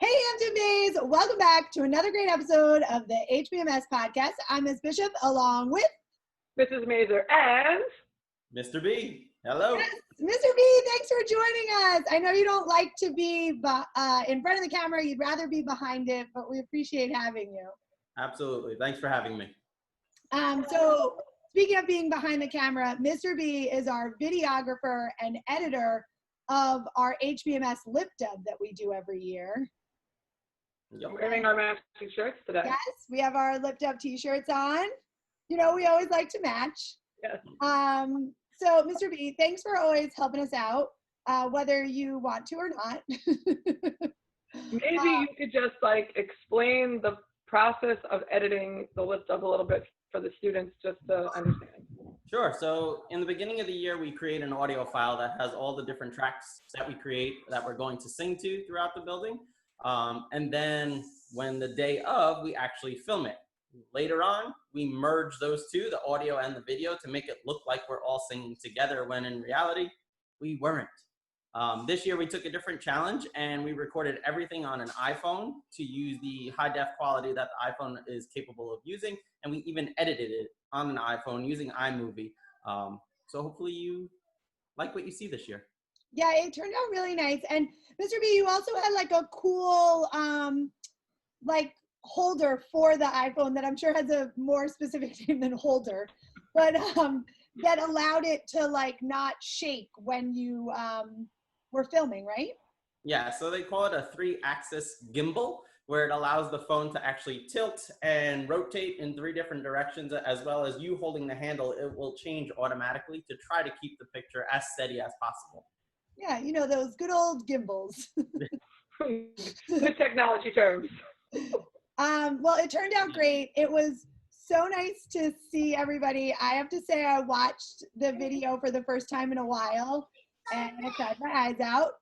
Hey, Hampton Bays! Welcome back to another great episode of the HBMS Podcast. I'm Ms. Bishop, along with Mrs. Mazer and Mr. B. Hello. Yes, Mr. B, thanks for joining us. I know you don't like to be in front of the camera. You'd rather be behind it, but we appreciate having you. Absolutely. Thanks for having me. So speaking of being behind the camera, Mr. B is our videographer and editor of our HBMS Lip Dub that we do every year. Yep. wearing our matching shirts today. Yes, we have our Lip Dub t-shirts on. You know, we always like to match. Yes. So Mr. B, thanks for always helping us out, whether you want to or not. Maybe you could just explain the process of editing the Lip Dub a little bit for the students just to understand. Sure. So in the beginning of the year, we create an audio file that has all the different tracks that we create that we're going to sing to throughout the building. And then when the day of, we actually film it. Later on, we merge those two, the audio and the video, to make it look like we're all singing together when in reality, we weren't. This year, we took a different challenge and we recorded everything on an iPhone to use the high def quality that the iPhone is capable of using. And we even edited it on an iPhone using iMovie. So hopefully you like what you see this year. Yeah, it turned out really nice. And Mr. B, you also had a cool holder for the iPhone that I'm sure has a more specific name than holder, but that allowed it to not shake when you were filming, right? Yeah, so they call it a 3-axis gimbal, where it allows the phone to actually tilt and rotate in 3 different directions, as well as you holding the handle. It will change automatically to try to keep the picture as steady as possible. Yeah, you know, those good old gimbals. Good technology terms. Well, it turned out great. It was so nice to see everybody. I have to say I watched the video for the first time in a while, and I cried my eyes out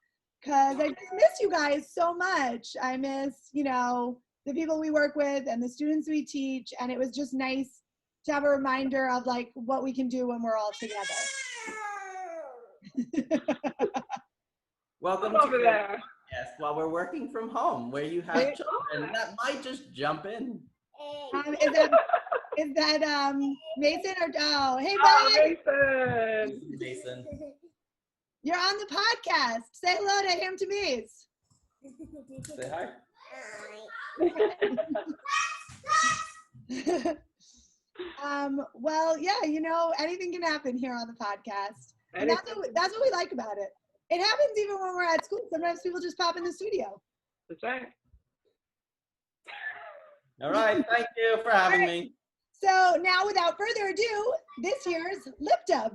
because I just miss you guys so much. I miss, the people we work with and the students we teach, and it was just nice to have a reminder of what we can do when we're all together. Welcome over there. Yes, while we're working from home, where you have children that might just jump in. Is that Mason or hey Oh, buddy? Jason. You're on the podcast. Say hello to him to me. Say hi. Well, yeah, anything can happen here on the podcast. And that's what we like about it. It happens even when we're at school. Sometimes people just pop in the studio. That's right. All right, thank you for having me. So now, without further ado, this year's Lip Dub.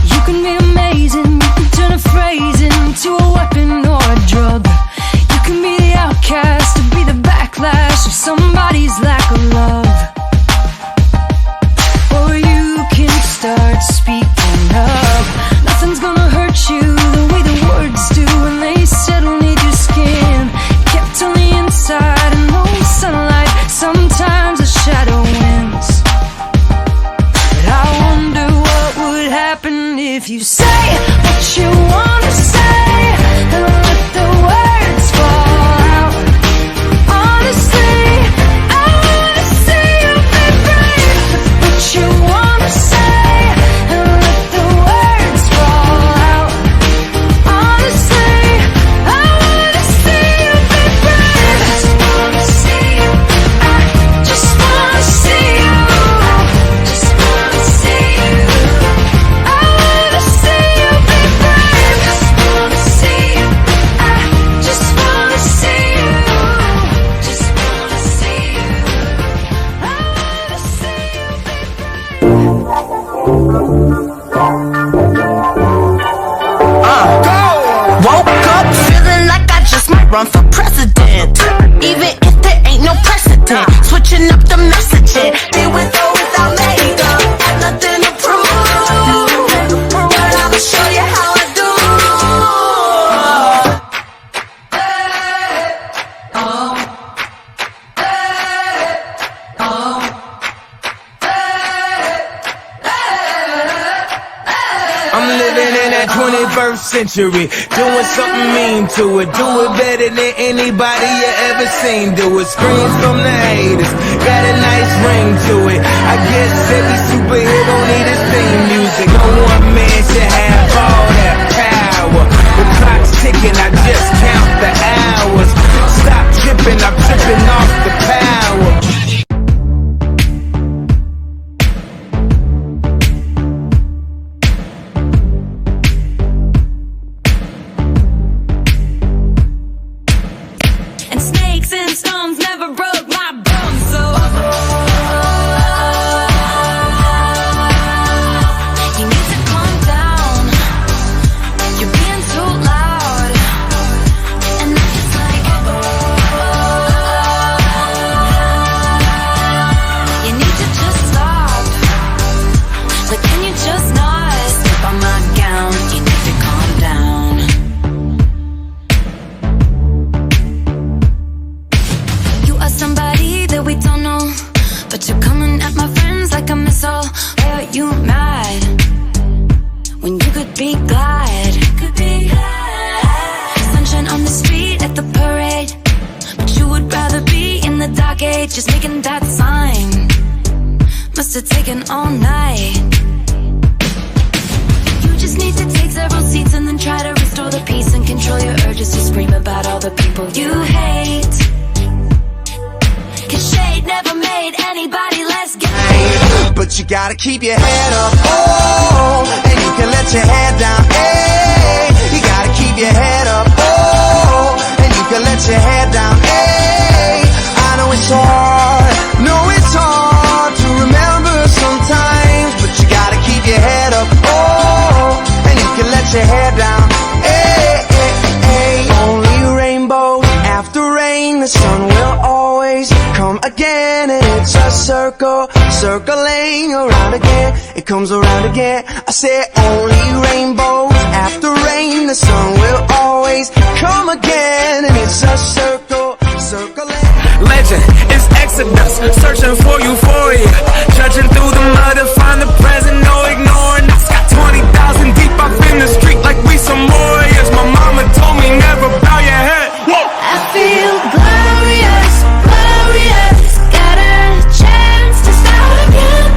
You can be amazing, you can turn a phrase into a weapon or a drug. You can be the outcast or be the backlash of somebody's lack of love. Or you can start speaking up. Nothing's gonna hurt you the way the words do when they settle need your skin. Kept on the inside and no sunlight, sometimes a shadow wins. But I wonder what would happen if you say what you want to say and let the words fall out. Honestly, I want to see you be brave. What you want to say and let the words fall out. Honestly, I want to see you be brave. I just want to see you. I just want to see you. Just want to see you. I want to see you be brave. Just in that 21st century, doing something mean to it. Do it better than anybody you ever seen do it. Screams from the haters, got a nice ring to it. I guess every superhero need his theme music. No one man should have all that power. The clock's ticking, I just count the hours. Stop tripping, I'm tripping off the power. And snakes and stones never broke my bones, so you need to calm down. You're being too loud, and I'm just like, you need to just stop. But can you just not slip on my gown? You need to calm down. You are somebody that we don't know, but you're coming at my friends like a missile. Why are you mad when you could be glad? Sunshine on the street at the parade, but you would rather be in the dark age, just making that sign. Must have taken all night. You just need to take several seats and then try to restore the peace and control your urges to scream about all the people you hate. 'Cause shade never made anybody less gay. But you gotta keep your head up, oh, and you can let your head down, hey. You gotta keep your head up, oh, and you can let your head down, hey. I know it's hard to remember sometimes, but you gotta keep your head up, oh, and you can let your head down, hey, hey, hey. Only rainbow after rain, the sun will always come again, and it's a circle, circling around again. It comes around again. I say only rainbows after rain, the sun will always come again, and it's a circle, circling. Legend is Exodus, searching for euphoria, judging through the mud to find the present, no ignoring us. 20,000 deep up in the street like we some warriors. My mama told me never bow your head. I feel glorious, glorious. Got a chance to start again.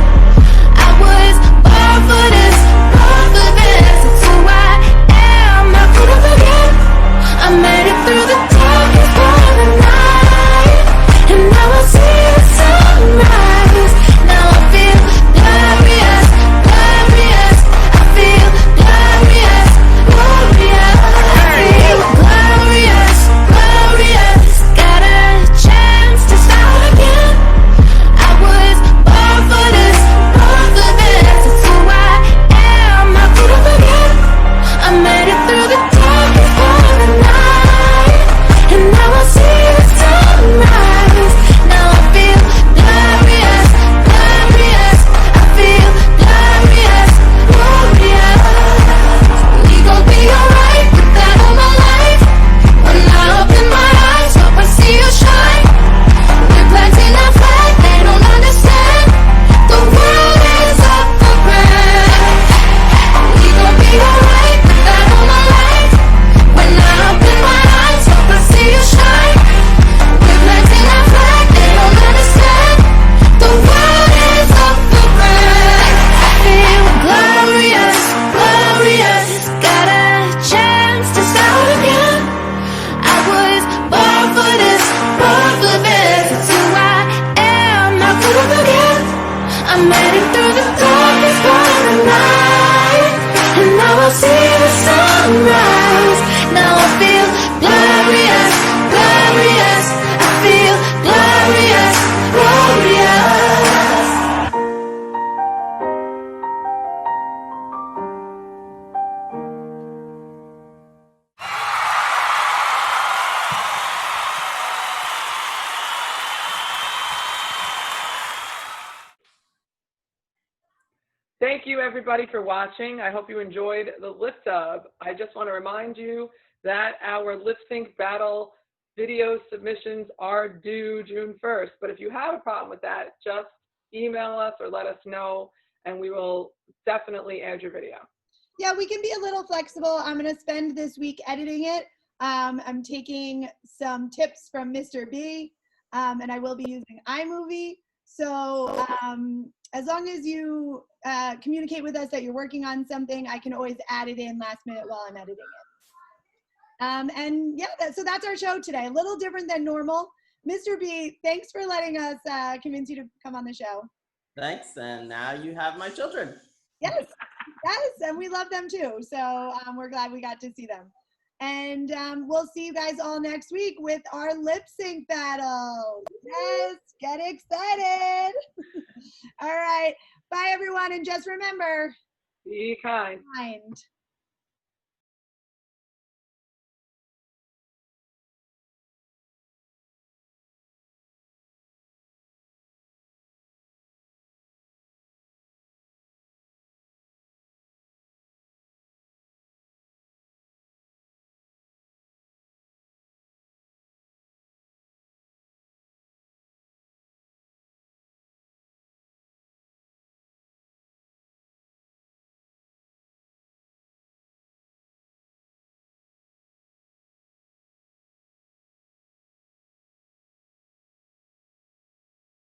I was born for this, born for this. It's who I am, I couldn't forget. I made it through the darkest part of the night, and now I see the sunrise. Now I feel glorious, glorious. I feel glorious, glorious. I feel glorious, glorious. Got a chance to start again. I was born for this, born for this. It's who I am, I couldn't forget. I made it through the darkest part of the night, and now I see the sunrise. Now I feel glorious, glorious. I feel glorious, glorious. We gon' be alright with that all my life. When I open my eyes, hope I see you shine. We're planting our flag, they don't understand. The world is up for grabs. We gon' be alright with that all my life. When I open my eyes, hope I see you shine. We're planting our flag, they don't understand. The world is up for grabs. I feel glorious, glorious. Got a chance to start again. I was born for this, born for this. It's who I am, I couldn't forget. I made it through the darkest part of the night, and now I see the sunrise. Now I feel glorious, glorious. I feel glorious, glorious. Thank you, everybody, for watching. I hope you enjoyed the Lip Dub. I just want to remind you that our lip sync battle video submissions are due June 1st. But if you have a problem with that, just email us or let us know, and we will definitely add your video. Yeah, we can be a little flexible. I'm going to spend this week editing it. I'm taking some tips from Mr. B, and I will be using iMovie. So as long as you communicate with us that you're working on something, I can always add it in last minute while I'm editing it. And yeah, so that's our show today. A little different than normal. Mr. B, thanks for letting us convince you to come on the show. Thanks, and now you have my children. Yes, yes, and we love them too. So we're glad we got to see them. And we'll see you guys all next week with our lip sync battle. Yes, get excited. All right, bye everyone, and just remember, Be kind. kind.